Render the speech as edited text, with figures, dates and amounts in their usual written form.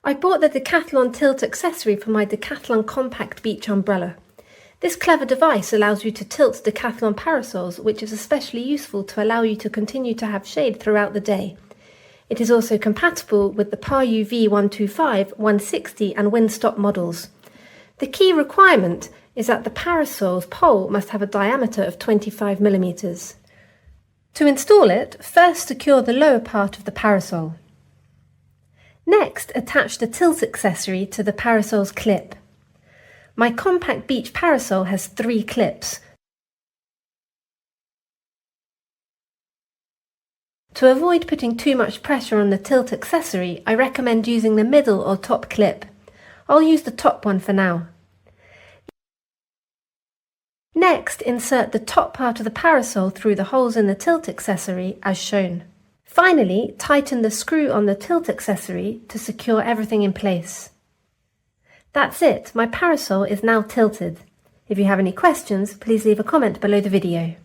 I bought the Decathlon Tilt accessory for my Decathlon Compact Beach Umbrella. This clever device allows you to tilt Decathlon parasols, which is especially useful to allow you to continue to have shade throughout the day. It is also compatible with the PAR-UV 125, 160 and Windstop models. The key requirement is that the parasol's pole must have a diameter of 25 mm. To install it, first secure the lower part of the parasol. Next, attach the tilt accessory to the parasol's clip. My compact beach parasol has 3 clips. To avoid putting too much pressure on the tilt accessory, I recommend using the middle or top clip. I'll use the top one for now. Next, insert the top part of the parasol through the holes in the tilt accessory as shown. Finally, tighten the screw on the tilt accessory to secure everything in place. That's it, my parasol is now tilted. If you have any questions, please leave a comment below the video.